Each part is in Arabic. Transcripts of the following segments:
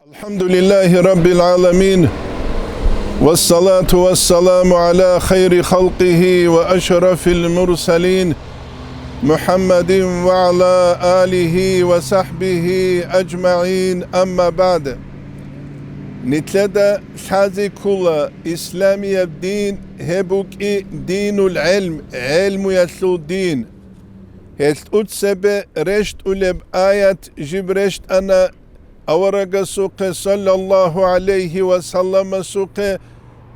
Elhamdülillahi Rabbil alemin. Vessalatu vesselamu ala hayri halqihi ve eşrefil murselin. Muhammedin ve ala alihi ve sahbihi ecma'in amma ba'de. Nitlede sazi kula İslamiye din hebuki dinul ilm, ilmu yaslu din. Helt utsebe reşt uleb ayet jibreşt ana أورق سوق صلى الله عليه وسلم سوق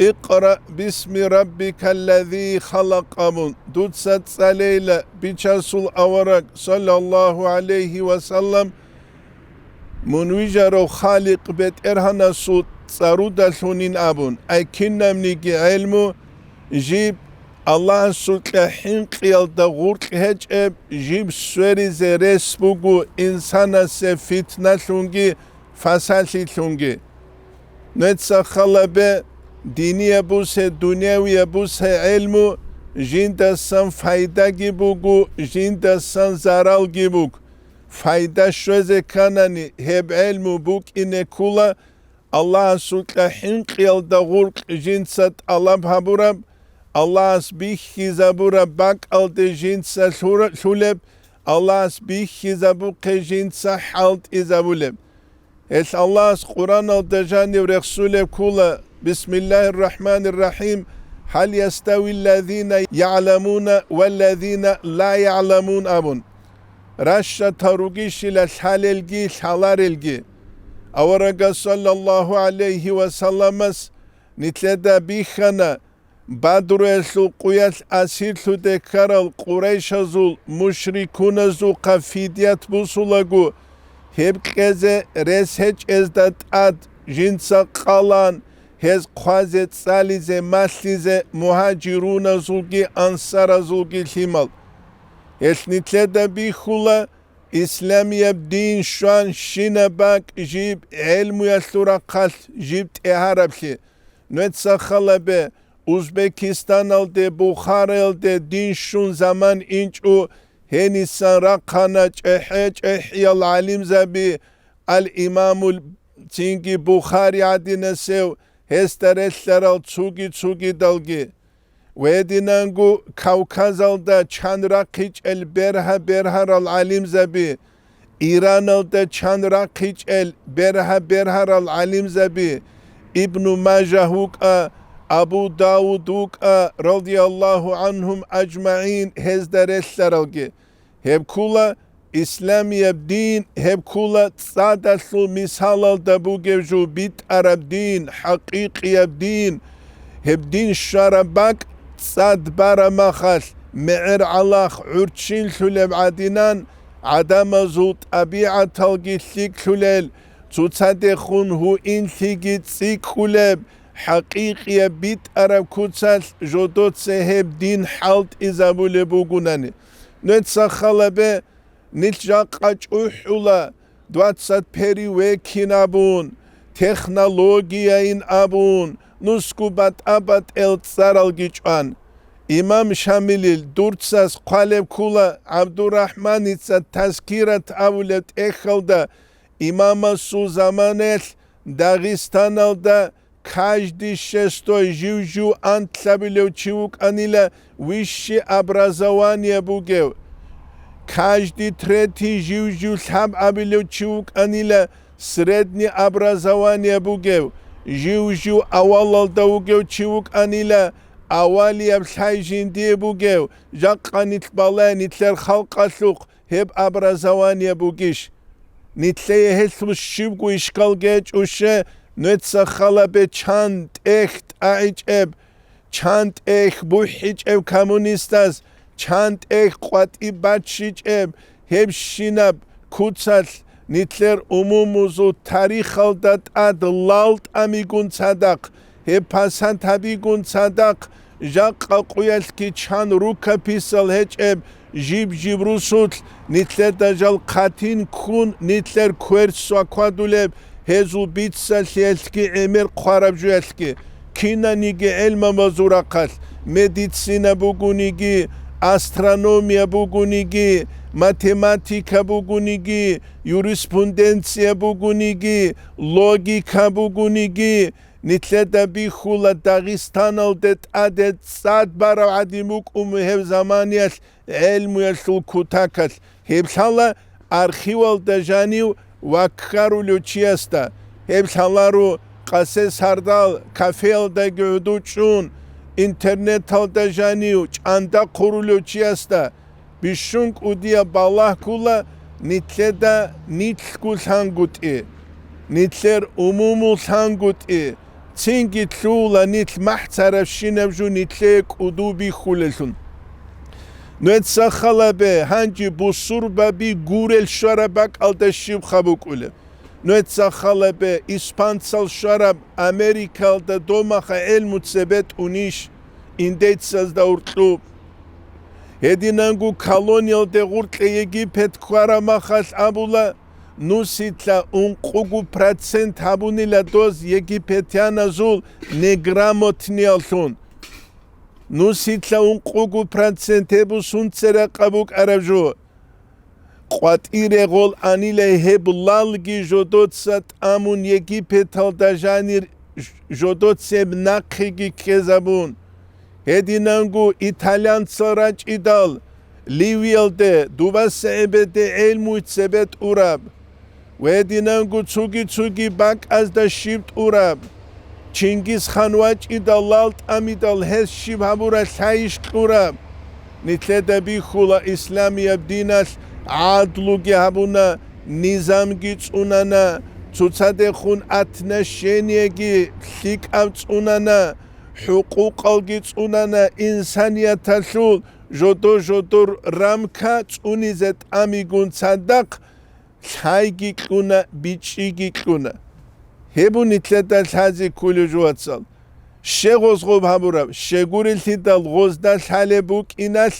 اقرأ باسم ربك الذي خلق أمون دوتسات ساليلة بيشاسول أورق صلى الله عليه وسلم منوجر خالق بيت إرهانا سوت سارودة سونين أبون أي كنم نيجي علمو جيب الله سوت لحين قيال دغورك هجب جيب سوري زي رسبوغو إنسانا سي فتنة لونجي فاسالي لونجي نتسا خلبه دينية بوسه دنيوية بوسه علمو جين دستان فايدة جيبوغو جين دستان زارال جيبوغ فايدة شوزه كاناني هب علمو بوك إنه كولا الله سوت لحين قيال دغورك جين سات الله بحبورب Allah's bihizabura bak alde jinsa şuleb Allah's bihizabuk jinsa halt izabuleb Es Allah's Kur'an alde jani Resulü kula Bismillahirrahmanirrahim hal yestevillezine ya'lemuna vellezine la ya'lemun abun Raşşa tarugiş ile halelgi halarelgi Avaraga sallallahu aleyhi ve sellemes nitlede bihana Badru eslu quyas asirlu de karal Qurayshazul mushrikunazu qafidiyat busulagu hebqeze resheç ezdat ad jinsa qalan hez qwaze tsalize maslize muhacirunazulgi ansarazulgi limal esnitlede bihula İslamiyeb din şu an şine bak jib ilmu yaslura qal jib teharabli nötsa khalabe Uzbekistan alde, Bukhara alde, din şun zaman inçu, henisan rakana çehyal alim zabi, al imamul çingi Bukhari adine sev, hesteresler al çugi dalgi. Ve dinangu Kavkaz alda çanrakiç el berhar al alim zabi, İran alda çanrakiç el berhar al alim zabi, İbn-i Majahuk'a, Abu Davuduk radıyallahu anhum ecma'in hezderesler algi. Hep kula İslamiye din, hep kula tsadaslu misal alda bu gevcu bit arab din, hakikiye din. Hep din şarabak tsad baramahal, me'ir Allah urçin şuleb adinan, adamazul tabiat algi siklulel, tutsadekun hu insigit sikuleb, حقيقية بيت أرب كوتسال جودوت سهب دين حالت إزابولي بوغوناني نتسخلبه نتجاق أجوحولا دواتسات پری وكينابون تخنولوجيا إن أبون نسكوبات أبات التسارالجيجوان إمام شامليل دورتساس قالب كولا عبد الرحمن إتسات تذكيرت أولت إخلدا إمام سو زمانت داغستان الدا Каждый шестой живжу антлабилев чивук анила высшее образование бугев. Каждый третий живжу сам абилев чивук анила среднее образование бугев. Живжу авалалда бугев чивук анила авалия сайжинде бугев. Жакка нитбала нитлер халкасук хеб образование бугиш. Нитлее хеслус шивгу ишкал геч уше نتسا خلابه چند اخت اعجب چند اخ بوحجب کمونیستاز چند اخ قواتی بچیجب هب شینب کوتسال نیتلر عموموزو تاریخ الداد اد لالت امیگون صدق هب پاسان تبیگون صدق جاق قویل کی چند روکا پیسال هجب جیب روسوت نیتلر دجال قاتین کون نیتلر کورد سواکوادولب هزو بيتسال سيالسكي عمر قارب جوالسكي كينا نيجي علم مزورقات ميديسينا بوغو نيجي استرونوميا بوغو نيجي математика бугуниги, юриспруденция бугуниги, логика бугуниги, нитледа бихула Дагестанал дет адет сад бара адимук умхев заманиал эльму яшул кутакал хебхала архивал дажанив вакхарулю честа хебхалару قاسه سردال کافه دا گودو چون اینترنت دا جانیو چاندا قرولو چی استا بیشونک اودیا بالله کولا نیتله دا نیتل کول هنگوت نیتلر عمومو هنگوت چینگی تلولا نیتل محترف شینبجو نیتله کودو بی خولشون نوید سخالا به هنجی بسور با بی گورل شربک الدشیب خبوک اوله نوید سخاله به اسپانسال شراب امریکال دا دومخ علم تثبت اونیش این دیت ساز دا ارتلوب هدینانگو کالونیال دا غرطل یگیپت کوارا مخاش ابولا نوسیتلا اون قوگو پرسنت هبونیلا دوز یگیپتیان ازول نگراموتنیالتون نوسیتلا اون قوگو پرسنت هبو سونتسره قبوک عربجو قواتیره غول آنیله هبلالگی جودوت سات آمون یگیپتال داجانیر جودوت سب نقیگی کزابون هدینانگو ایتالیان سراج ایدال لیویل ده دوباس سعبت علمویت سبت اوراب و هدینانگو چوگی باک از دا شیبت اوراب چینگیز خانواج ایدال لالت امیدال هز شیب هبورا سایشت اوراب نیتله دبی خولا اسلامی ابدیناش عادلوگی هبونا نظامگی چونانا چوچاده خون اتنا شینیگی خیک او چونانا حقوقالگی چونانا انسانیت شول جدور رامکا چونیزت امیگون صدق خایگی کلونا بیچیگی کلونا هبو نیتلتا شازی کلو جواتسال شغوز غوب هبورا شگوریل تیدال غوزدال حاله بوک ایناش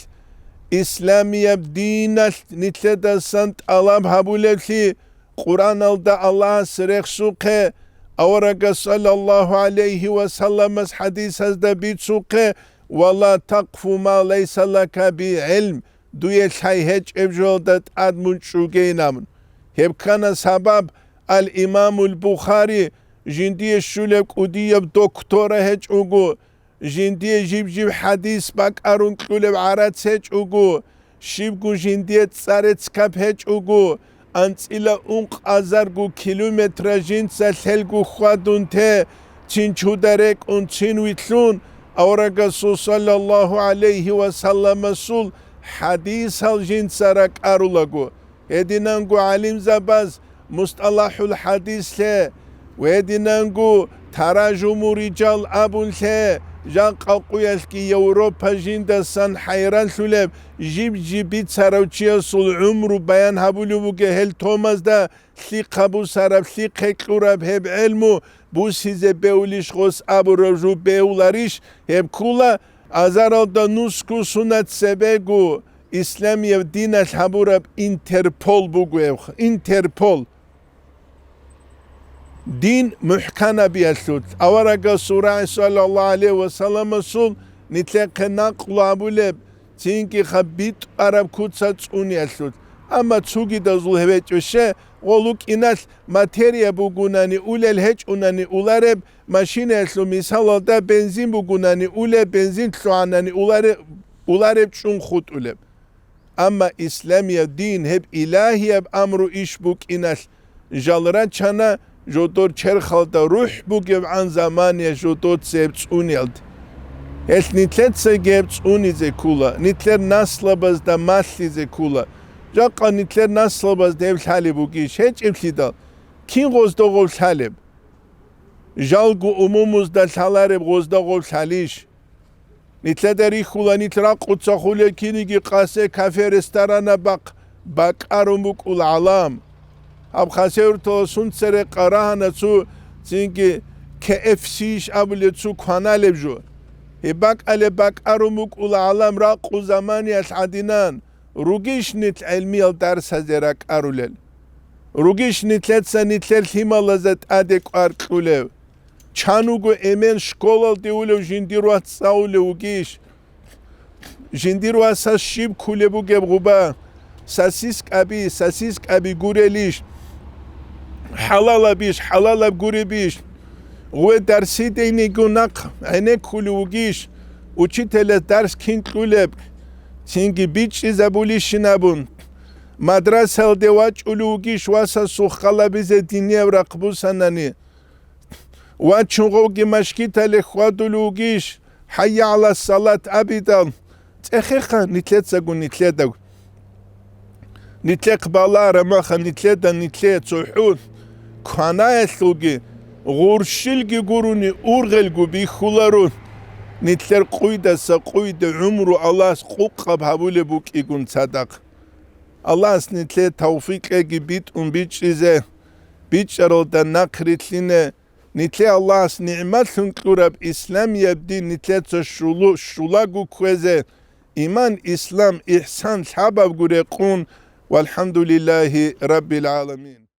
İslamiyet dinal nitleda sant Allah habuleti Kur'an alda Allah sırık suke avraga sallallahu aleyhi ve sellem hadis hazda bit suke ve la taqfu ma leysa laka bi ilm duye hayheç evjoldat admun şugeynam hep kana sabab al imamul Bukhari jindiye şulek udiyeb doktora heç ugu جندي جيب حديث باك أرون كلب عرات هج أوجو شيبجو جندي تصارت كاب هج أوجو أنت إلى أنق أزارجو كيلومتر جنس سلجو خادون ته تشينشو دارك أن تشينويتلون أورجا صلى الله عليه وسلم سول حديث الجنس رك أرولجو هدينانجو علم زباز مصطلح الحديث له وهدينانجو تراجم رجال أبو له جان قاقوياش كي يوروبا جيندا سان حيران سولب جيبيت ساروچيا سول عمرو بيان هابولو بوكي هل توماس دا سي قابو سارب سي قيقلوراب هب علمو بو سيزي بيوليش غوس ابو رجو بيولاريش هب كولا ازارال دا نوسكو سونات سبيگو اسلامي ديناش هابوراب انتربول بوغو انتربول دين محكنا بيسود أورجا سورة صلى الله عليه وسلم سول نتلاقي نقل أبولب تينكي خبيت عرب كوتسات أوني أسود أما تسوقي دزول هبت وشة ولوك إناس ماتيريا بوغوناني أولي الهج أوناني أولارب ماشين أسلو مثال دا بنزين بوغوناني أولي بنزين تلواناني أولارب چون خود أولب أما إسلامي دين هب إلهي هب أمرو إش بوك إناس جالران چانا جودور چرخالدا روح بوگب عن زمانیه جودور سبت اونیلد هل نیتلت سگبت اونیزه کولا نیتلر نسل باز دا مسلیزه کولا جاقا نیتلر نسل باز دا evl حالی بوگیش هیچ evlidal کین غزدا غوش حالب جالگو umumuz da şalareb غزدا غوش حالیش نیتلر داری کولا نیتلر قدسا خولیا کینیگی قاسه کافه رستارانا بق ارموک العالم اب خاسور تو سونسر قراهنا سو زینگی KFCش ابل سو کانال بجو هباك على باك أرمك أول عالم راق زماني أسعدنان روجيش نت علمي الدرس هزرك أرولل روجيش نتلت سنتلت هما لزت أدك أركولو چانوگو امن شکولال دیولو جندیرو ساولو گیش جندیرو اساس شیب کوله بو گب غوبا сасискаби гурелиш, халалаб гурибиш, уэ дарсидейни гунак, айнек хулугиш, учителя дарс кинтлулеб, цинги бичи забулишинабун, мадрасал девач улугиш васа сухалабизе диневра кбусанани, вачунгоги машкитале хвадулугиш, хайя ала салат абидал, цехеха нитлецагу нитледаг. Нитлек бала рамаха нитледа нитлет цухун, кханаэлуги, гуршилги гуруни ургелгу бихуларун, нитлер қуйда сақуйда умру Аллахс қуққаб хавуле бук игун цадақ. Аллахс нитлет тауфиқеги бит бичизе, бичаролда нақритлине, нитле Аллахс ниъматлун клураб ислам ябди нитлет шулагу квезе, إيمان إسلام إحسان حباب قريقون والحمد لله رب العالمين.